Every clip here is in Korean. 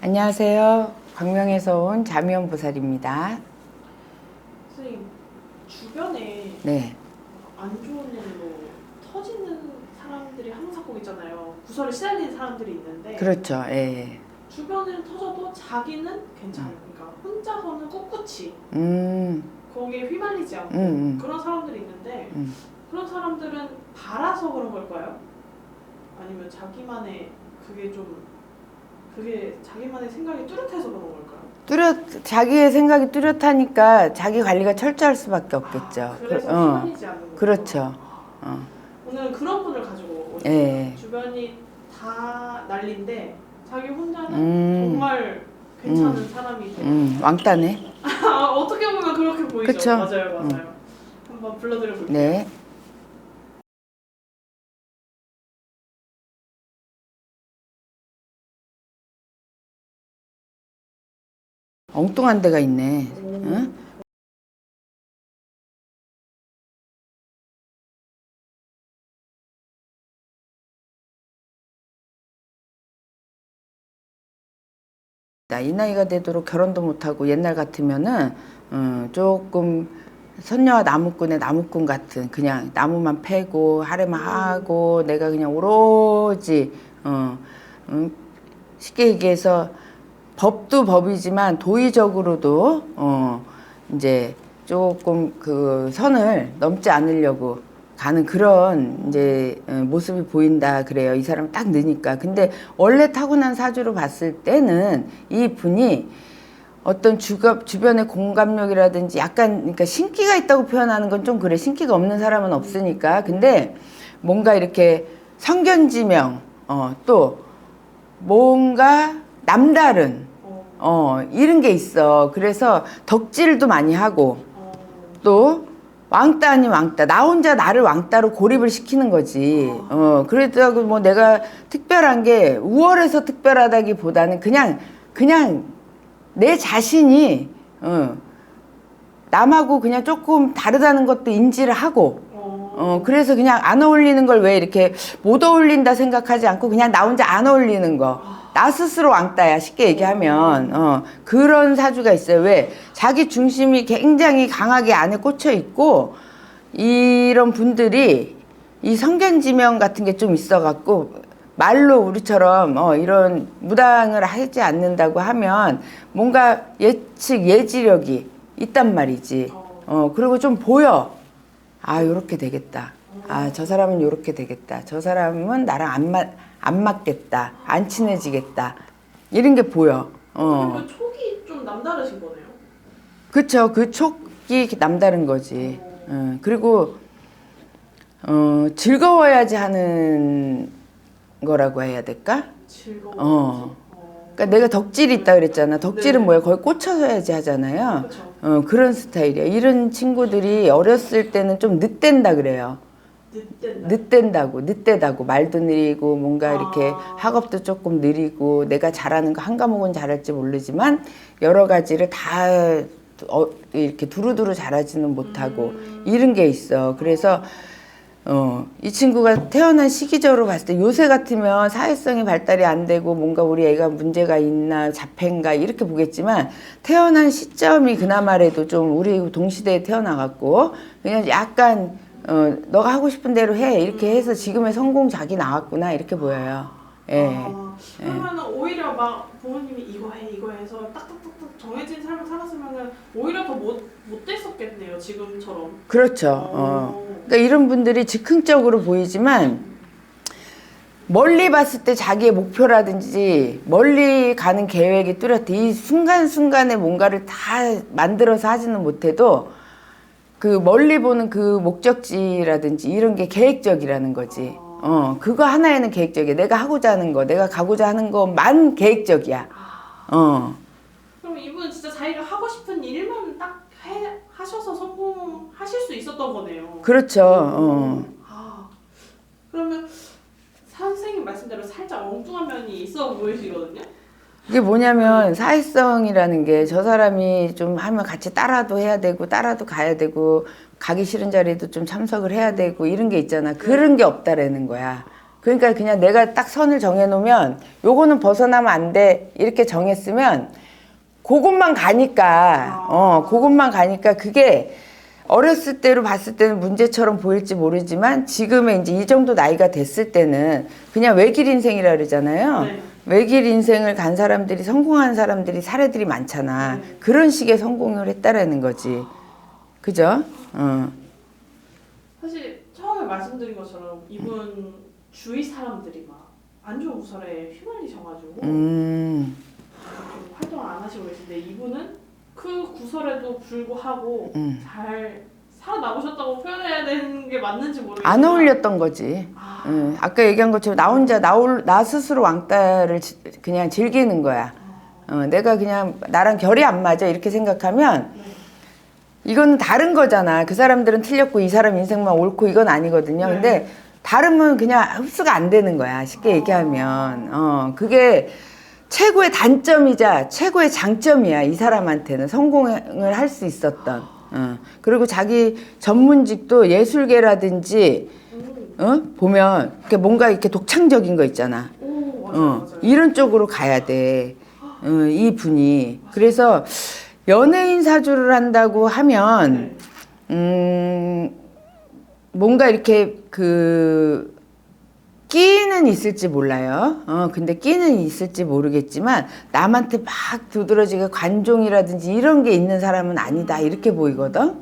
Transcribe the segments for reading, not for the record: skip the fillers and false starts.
안녕하세요. 광명에서 온 자미연 보살입니다. 선생님, 주변에 네, 안 좋은 일로 터지는 사람들이 항상 꼭 있잖아요. 구설에 시달리는 사람들이 있는데 그렇죠. 예. 주변은 터져도 자기는 괜찮아요. 그러니까 혼자서는 꿋꿋이 음, 거기에 휘말리지 않고 그런 사람들이 있는데 그런 사람들은 바라서 그런 걸까요? 아니면 그게 자기만의 생각이 뚜렷해서 그런 걸까요? 자기의 생각이 뚜렷하니까 자기 관리가 철저할 수밖에 없겠죠. 그래서 휘말리지 않는 거죠. 그렇죠. 오늘은 그런 분을 가지고 오셨어요. 예. 주변이 다 난리인데 자기 혼자는 정말 괜찮은 사람이 돼요. 왕따네. 어떻게 보면 그렇게 보이죠. 그쵸? 맞아요. 한번 불러드려 볼게요. 네. 엉뚱한 데가 있네. 응? 이 나이가 되도록 결혼도 못하고 옛날 같으면은 조금 선녀와 나무꾼의 나무꾼 같은 그냥 나무만 패고 하래만 하고 내가 그냥 오로지 쉽게 얘기해서 법도 법이지만 도의적으로도 이제 조금 그 선을 넘지 않으려고 가는 그런 이제 모습이 보인다 그래요. 이 사람 딱 느니까. 근데 원래 타고난 사주로 봤을 때는 이 분이 어떤 주변의 공감력이라든지 약간 그러니까 신기가 있다고 표현하는 건 좀 그래. 신기가 없는 사람은 없으니까. 근데 뭔가 이렇게 성견지명 또 뭔가 남다른 이런 게 있어. 그래서 덕질도 많이 하고 또 왕따 아닌 왕따. 나 혼자 나를 왕따로 고립을 시키는 거지. 그렇다고 뭐 내가 특별한 게 우월해서 특별하다기보다는 그냥 내 자신이 남하고 그냥 조금 다르다는 것도 인지를 하고 그래서 그냥 안 어울리는 걸 왜 이렇게 못 어울린다 생각하지 않고 그냥 나 혼자 안 어울리는 거. 나 스스로 왕따야 쉽게 얘기하면 그런 사주가 있어요. 왜? 자기 중심이 굉장히 강하게 안에 꽂혀 있고 이런 분들이 이 성견지명 같은 게 좀 있어 갖고 말로 우리처럼 이런 무당을 하지 않는다고 하면 뭔가 예지력이 있단 말이지. 그리고 좀 보여. 아, 요렇게 되겠다. 아, 저 사람은 요렇게 되겠다. 저 사람은 나랑 안 맞겠다. 안 친해지겠다. 이런 게 보여. 그 촉이 좀 남다르신 거네요. 그쵸. 그 촉이 남다른 거지. 그리고, 즐거워야지 하는 거라고 해야 될까? 즐거워. 그러니까 내가 덕질이 있다 그랬잖아. 덕질은 네. 뭐야? 거의 꽂혀서 해야지 하잖아요. 그쵸. 그런 스타일이야. 이런 친구들이 어렸을 때는 좀 늦댄다 그래요. 늦대다고 말도 느리고 뭔가 이렇게 학업도 조금 느리고 내가 잘하는 거 한 과목은 잘할지 모르지만 여러 가지를 다 이렇게 두루두루 잘하지는 못하고 이런 게 있어. 그래서 이 친구가 태어난 시기적으로 봤을 때 요새 같으면 사회성이 발달이 안 되고 뭔가 우리 애가 문제가 있나 자폐인가 이렇게 보겠지만 태어난 시점이 그나마라도 좀 우리 동시대에 태어나갖고 그냥 약간 너가 하고 싶은 대로 해 이렇게 해서 지금의 성공작이 나왔구나 이렇게 보여요. 예. 그러면 오히려 막 부모님이 이거 해 해서 딱딱딱딱 정해진 삶을 살았으면 오히려 더 못 됐었겠네요 지금처럼. 그렇죠. 그러니까 이런 분들이 즉흥적으로 보이지만 멀리 봤을 때 자기의 목표라든지 멀리 가는 계획이 뚜렷해. 이 순간순간에 뭔가를 다 만들어서 하지는 못해도 그 멀리 보는 그 목적지라든지 이런 게 계획적이라는 거지. 그거 하나에는 계획적이야. 내가 하고자 하는 거, 내가 가고자 하는 것만 계획적이야. 그럼 이분은 진짜 자기가 하고 싶은 일만 딱 하셔서 성공하실 수 있었던 거네요. 그렇죠. 그러면 선생님 말씀대로 살짝 엉뚱한 면이 있어 보이시거든요. 이게 뭐냐면 사회성이라는 게 저 사람이 좀 하면 같이 따라도 해야 되고 따라도 가야 되고 가기 싫은 자리도 좀 참석을 해야 되고 이런 게 있잖아. 그런 게 없다라는 거야. 그러니까 그냥 내가 딱 선을 정해놓으면 요거는 벗어나면 안 돼 이렇게 정했으면 그것만 가니까 그것만 가니까 그게 어렸을 때로 봤을 때는 문제처럼 보일지 모르지만 지금의 이제 이 정도 나이가 됐을 때는 그냥 외길 인생이라 그러잖아요. 네. 외길 인생을 간 사람들이 성공한 사람들이 사례들이 많잖아. 그런 식의 성공을 했다라는 거지. 그죠? 사실 처음에 말씀드린 것처럼 이분 주위 사람들이 막 안 좋은 구설에 휘말리셔가지고 좀 활동을 안 하시고 계신데 이분은 그 구설에도 불구하고 잘 살아남으셨다고 표현해야 되는 게 맞는지 모르겠지만 안 어울렸던 거지. 아까 얘기한 것처럼 나 혼자 나 스스로 왕따를 그냥 즐기는 거야. 내가 그냥 나랑 결이 안 맞아 이렇게 생각하면 이건 다른 거잖아. 그 사람들은 틀렸고 이 사람 인생만 옳고 이건 아니거든요. 근데 다르면 그냥 흡수가 안 되는 거야. 쉽게 얘기하면. 그게 최고의 단점이자 최고의 장점이야. 이 사람한테는 성공을 할 수 있었던. 그리고 자기 전문직도 예술계라든지 보면 이렇게 뭔가 이렇게 독창적인 거 있잖아. 맞아요. 이런 쪽으로 가야 돼. 이 분이. 그래서 연예인 사주를 한다고 하면 뭔가 이렇게 끼는 있을지 몰라요. 근데 끼는 있을지 모르겠지만 남한테 막 두드러지게 관종이라든지 이런 게 있는 사람은 아니다 이렇게 보이거든.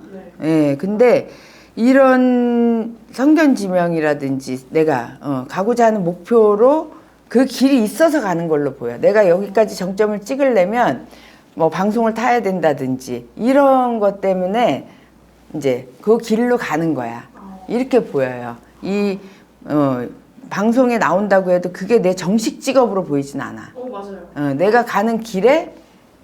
예, 근데 이런 성견지명이라든지 내가 가고자 하는 목표로 그 길이 있어서 가는 걸로 보여. 내가 여기까지 정점을 찍으려면 뭐 방송을 타야 된다든지 이런 것 때문에 이제 그 길로 가는 거야. 이렇게 보여요. 방송에 나온다고 해도 그게 내 정식 직업으로 보이진 않아. 맞아요. 내가 가는 길에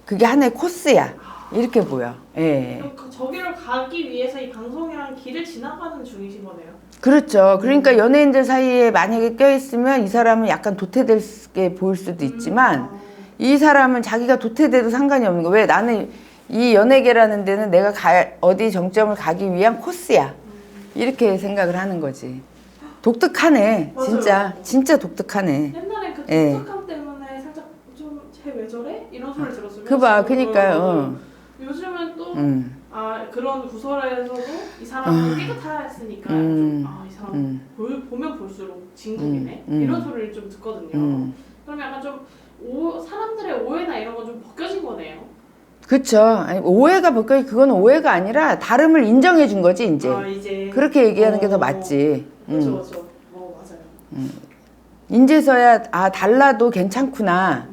그게 하나의 코스야. 이렇게 보여. 예. 그럼 저기를 가기 위해서 이 방송이랑 길을 지나가는 중이신 거네요. 그렇죠. 그러니까 연예인들 사이에 만약에 껴있으면 이 사람은 약간 도태되게 보일 수도 있지만 이 사람은 자기가 도태돼도 상관이 없는 거야. 왜? 나는 이 연예계라는 데는 내가 어디 정점을 가기 위한 코스야. 이렇게 생각을 하는 거지. 독특하네. 맞아요. 진짜 독특하네. 옛날에 그 예. 독특함 때문에 살짝 좀 쟤 왜 저래? 이런 소리 들었으면 그니까요. 요즘은 또 그런 구설에서도 이 사람은 깨끗했으니까 이 사람 보면 볼수록 진국이네 이런 소리를 좀 듣거든요. 그럼 약간 좀 사람들의 오해나 이런 건 좀 벗겨진 거네요. 그쵸. 아니, 오해가 벗겨, 그건 오해가 아니라 다름을 인정해 준 거지, 이제. 이제 그렇게 얘기하는 게 더 맞지. 그렇죠. 맞아요. 인제서야, 달라도 괜찮구나.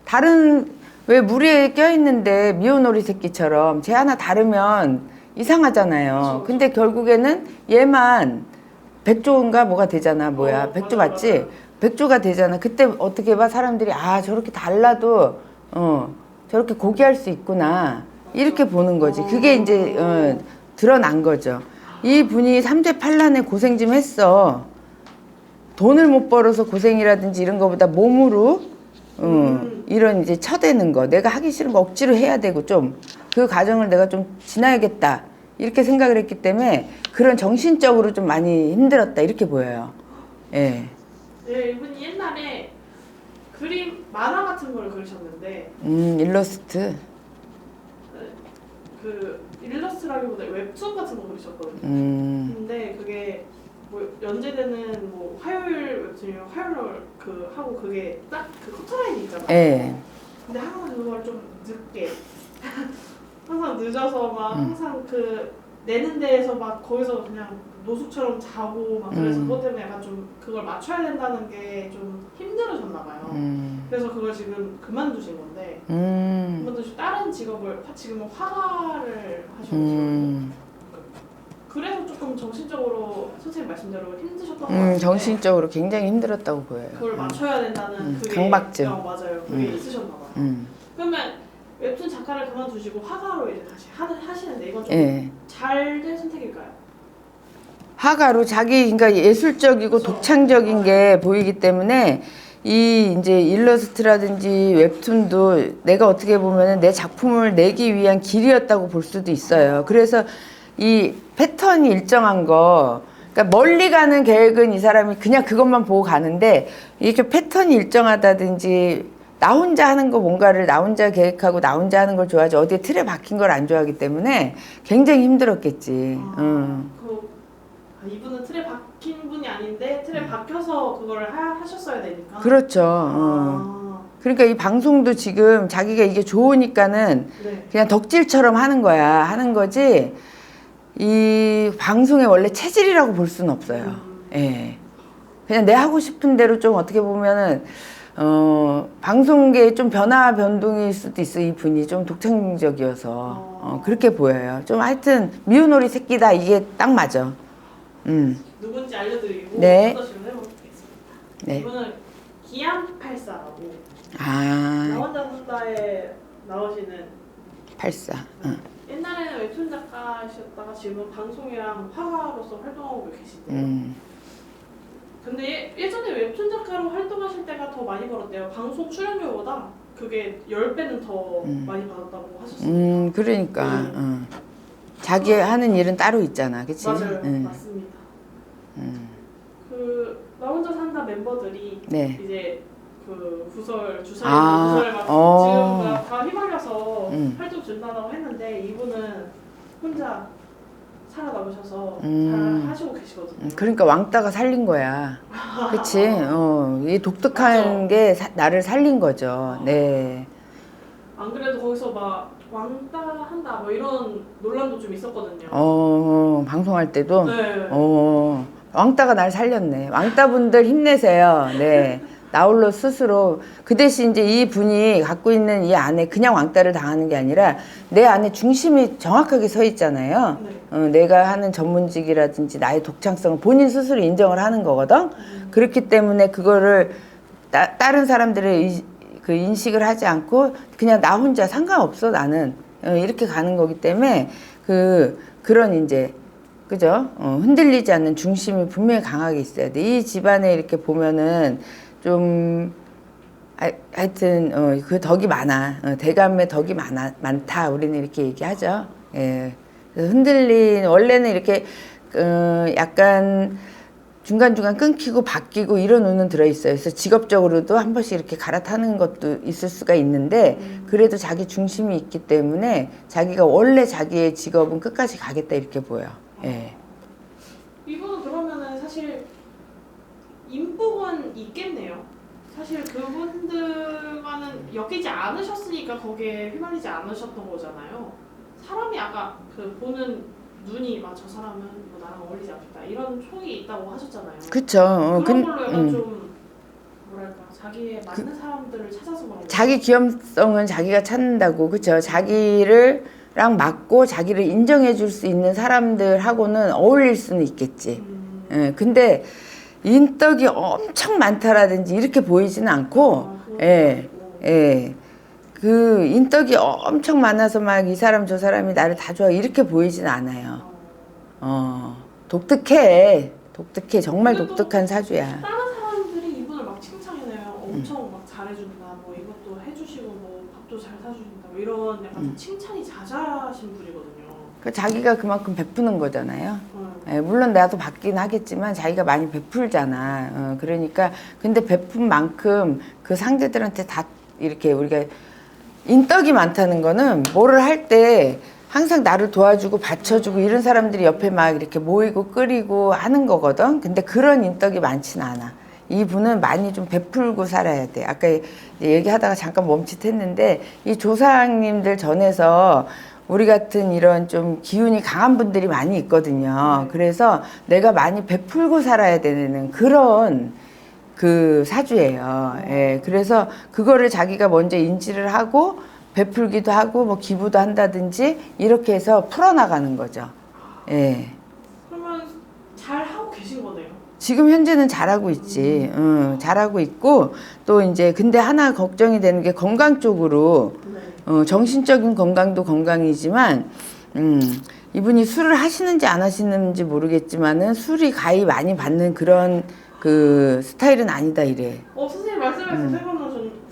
다른, 왜 무리에 껴있는데 미혼오리 새끼처럼 쟤 하나 다르면 이상하잖아요. 그쵸. 근데 결국에는 얘만 백조인가 뭐가 되잖아. 뭐야. 백조 맞지? 맞아요. 백조가 되잖아. 그때 어떻게 봐? 사람들이, 저렇게 달라도, 저렇게 고귀할 수 있구나. 이렇게 보는 거지. 그게 이제, 드러난 거죠. 이 분이 삼재팔란에 고생 좀 했어. 돈을 못 벌어서 고생이라든지 이런 거보다 몸으로, 이런 이제 쳐대는 거. 내가 하기 싫은 거 억지로 해야 되고 좀, 그 과정을 내가 좀 지나야겠다. 이렇게 생각을 했기 때문에 그런 정신적으로 좀 많이 힘들었다. 이렇게 보여요. 예. 네, 이분이 옛날에 그림 만화 같은 걸 그리셨는데 일러스트. 그 일러스트라기보다 웹툰 같은 거 그리셨거든요. 근데 그게 뭐 연재되는 뭐 화요일 웹툰이면 화요일 그 하고 그게 딱 그 커트라인이 있잖아요. 예. 근데 항상 그걸 좀 늦게 항상 늦어서 막 항상 그 내는 데에서 막 거기서 그냥 노숙처럼 자고 막 그래서 그것 때문에 약간 좀 그걸 맞춰야 된다는 게 좀 힘들어졌나 봐요. 그래서 그걸 지금 그만두신 건데 그만두시고 다른 직업을 지금은 화가를 하시고 계시거든요. 그래서 조금 정신적으로 선생님 말씀대로 힘드셨던 것 같아요. 정신적으로 굉장히 힘들었다고 보여요. 그걸 맞춰야 된다는 그게 강박증. 맞아요. 그게 있으셨나 봐요. 그러면 웹툰 작가를 그만두시고 화가로 이제 다시 하시는데 이건 좀 잘 된 선택일까요? 화가로 그러니까 예술적이고 그쵸. 독창적인 게 보이기 때문에 이 이제 일러스트라든지 웹툰도 내가 어떻게 보면은 내 작품을 내기 위한 길이었다고 볼 수도 있어요. 그래서 이 패턴이 일정한 거 그러니까 멀리 가는 계획은 이 사람이 그냥 그것만 보고 가는데 이렇게 패턴이 일정하다든지 나 혼자 하는 거 뭔가를 나 혼자 계획하고 나 혼자 하는 걸 좋아하지 어디에 틀에 박힌 걸 안 좋아하기 때문에 굉장히 힘들었겠지. 이분은 틀에 박힌 분이 아닌데 틀에 박혀서 그걸 하셨어야 되니까. 그렇죠. 그러니까 이 방송도 지금 자기가 이게 좋으니까는 네. 그냥 덕질처럼 하는 거야. 하는 거지. 이 방송의 원래 체질이라고 볼 수는 없어요. 예. 그냥 내 하고 싶은 대로 좀 어떻게 보면은 방송계에 좀 변화 변동일 수도 있어. 이 분이 좀 독창적이어서 그렇게 보여요. 좀 하여튼 미운 오리 새끼다 이게 딱 맞아. 누군지 알려드리고 네. 질문 해보겠습니다. 네. 이분은 기암84라고 아, 나 혼자 산다에 나오시는 84. 옛날에는 웹툰 작가셨다가 지금은 방송이랑 화가로서 활동하고 계시대요. 근데 예전에 웹툰 작가로 활동하실 때가 더 많이 벌었대요. 방송 출연료보다 그게 10배는 더 많이 받았다고 하셨어요. 그러니까 자기 하는 일은 따로 있잖아, 그치? 맞아요, 맞습니다. 나 혼자 산다 멤버들이 네. 이제 그 구설 주사위 아, 구설을 막 지금 다 휘말려서 활동 준다고 했는데 이분은 혼자 살아남으셔서 잘 하시고 계시거든요. 그러니까 왕따가 살린 거야. 그치? 이 독특한 맞아. 게 나를 살린 거죠. 네. 안 그래도 거기서 막 왕따 한다 뭐 이런 논란도 좀 있었거든요. 방송할 때도 네. 왕따가 날 살렸네. 왕따분들 힘내세요. 네. 나홀로 스스로 그 대신 이제 이 분이 갖고 있는 이 안에 그냥 왕따를 당하는 게 아니라 내 안에 중심이 정확하게 서 있잖아요. 네. 내가 하는 전문직이라든지 나의 독창성을 본인 스스로 인정을 하는 거거든. 그렇기 때문에 그거를 다른 사람들의 그 인식을 하지 않고 그냥 나 혼자 상관없어 나는 이렇게 가는 거기 때문에 그런 이제 그죠? 흔들리지 않는 중심이 분명히 강하게 있어야 돼. 이 집안에 이렇게 보면은 좀 하여튼 그 덕이 많아. 대감의 덕이 많다. 우리는 이렇게 얘기하죠. 예. 그래서 원래는 이렇게 약간 중간중간 끊기고 바뀌고 이런 운은 들어있어요. 그래서 직업적으로도 한 번씩 이렇게 갈아타는 것도 있을 수가 있는데 그래도 자기 중심이 있기 때문에 자기가 원래 자기의 직업은 끝까지 가겠다 이렇게 보여. 예. 이분은 그러면은 사실 인복은 있겠네요. 사실 그분들과는 엮이지 않으셨으니까 거기에 휘말리지 않으셨던 거잖아요. 사람이 아까 그 보는 눈이 막 저 사람은 뭐 나랑 어울리지 않겠다 이런 촉이 있다고 하셨잖아요. 그쵸. 그런 걸로 약간 좀 뭐랄까 자기에 맞는 사람들을 찾아서 그런 거. 자기 귀염성은 자기가 찾는다고. 그쵸. 자기랑 맞고 자기를 인정해 줄 수 있는 사람들하고는 어울릴 수는 있겠지. 예, 근데 인덕이 엄청 많다라든지 이렇게 보이지는 않고, 예, 예. 그 인덕이 엄청 많아서 막 이 사람 저 사람이 나를 다 좋아 이렇게 보이진 않아요. 독특해. 정말 독특한 사주야. 다른 사람들이 이분을 막 칭찬해요. 엄청 막 잘해준다. 뭐 이것도 해주시고 뭐 밥도 잘 사주신다. 뭐 이런 약간 칭찬이 잦으신 분이거든요. 그 자기가 그만큼 베푸는 거잖아요. 예, 물론 나도 받긴 하겠지만 자기가 많이 베풀잖아. 그러니까 근데 베푼 만큼 그 상대들한테 다 이렇게 우리가 인덕이 많다는 거는 뭐를 할 때 항상 나를 도와주고 받쳐주고 이런 사람들이 옆에 막 이렇게 모이고 끓이고 하는 거거든. 근데 그런 인덕이 많지는 않아. 이분은 많이 좀 베풀고 살아야 돼. 아까 얘기하다가 잠깐 멈칫했는데 이 조상님들 전에서 우리 같은 이런 좀 기운이 강한 분들이 많이 있거든요. 그래서 내가 많이 베풀고 살아야 되는 그런 그 사주예요. 예, 그래서 그거를 자기가 먼저 인지를 하고 베풀기도 하고 뭐 기부도 한다든지 이렇게 해서 풀어나가는 거죠. 예. 그러면 잘 하고 계신 거네요. 지금 현재는 잘하고 있지. 잘하고 있고 또 이제 근데 하나 걱정이 되는 게 건강 쪽으로 정신적인 건강도 건강이지만 이분이 술을 하시는지 안 하시는지 모르겠지만은 술이 가히 많이 받는 그런 그 스타일은 아니다 이래. 선생님 말씀해서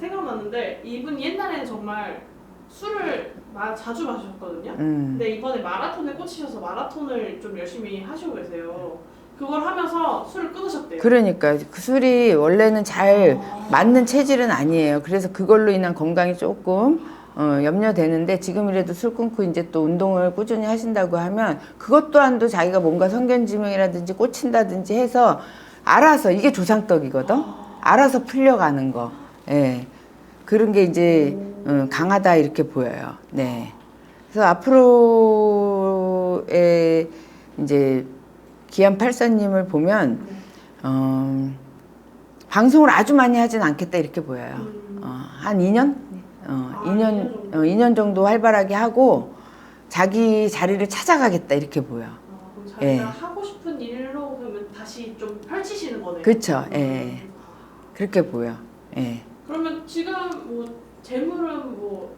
생각났는데 이분 옛날에는 정말 술을 자주 마셨거든요. 근데 이번에 마라톤에 꽂히셔서 마라톤을 좀 열심히 하시고 계세요. 그걸 하면서 술을 끊으셨대요. 그러니까 그 술이 원래는 잘 맞는 체질은 아니에요. 그래서 그걸로 인한 건강이 조금 염려되는데 지금이라도 술 끊고 이제 또 운동을 꾸준히 하신다고 하면 그것 또한도 자기가 뭔가 성견지명이라든지 꽂힌다든지 해서 알아서 이게 조상떡이거든. 알아서 풀려가는 거. 예. 그런 게 이제 강하다 이렇게 보여요. 네. 그래서 앞으로의 이제 기안84님을 보면 방송을 아주 많이 하진 않겠다 이렇게 보여요. 한 2년? 2년 정도 활발하게 하고 자기 자리를 찾아가겠다 이렇게 보여. 그럼 자기가 예. 하고 싶은 일로 그러면 다시 좀 펼치시는 거네요. 그쵸. 예. 그렇게 보여. 예. 그러면 지금 뭐 재물은 뭐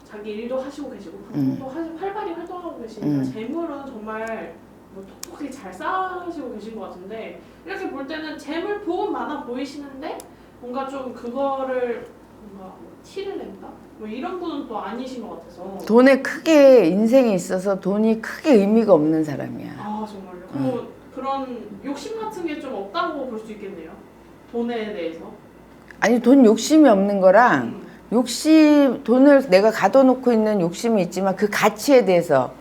자기 일도 하시고 계시고 방송도 활발히 활동하고 계시니까 재물은 정말 뭐 톡톡히 잘 쌓으시고 계신 것 같은데 이렇게 볼 때는 재물 복은 많아 보이시는데 뭔가 좀 그거를 뭔가 뭐 티를 낸다? 뭐 이런 분은 또 아니신 것 같아서. 돈에 크게 인생에 있어서 돈이 크게 의미가 없는 사람이야. 아 정말요? 그럼 그런 욕심 같은 게 좀 없다고 볼 수 있겠네요. 돈에 대해서. 아니 돈 욕심이 없는 거랑 돈을 내가 가둬놓고 있는 욕심이 있지만 그 가치에 대해서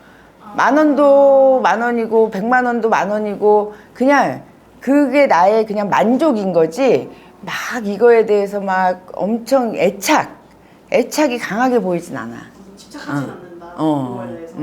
10,000원도 10,000원이고 1,000,000원도 10,000원이고 그냥 그게 나의 그냥 만족인 거지 막 이거에 대해서 막 엄청 애착이 강하게 보이진 않아. 집착하진 않는다. 어. 그거에 대해서.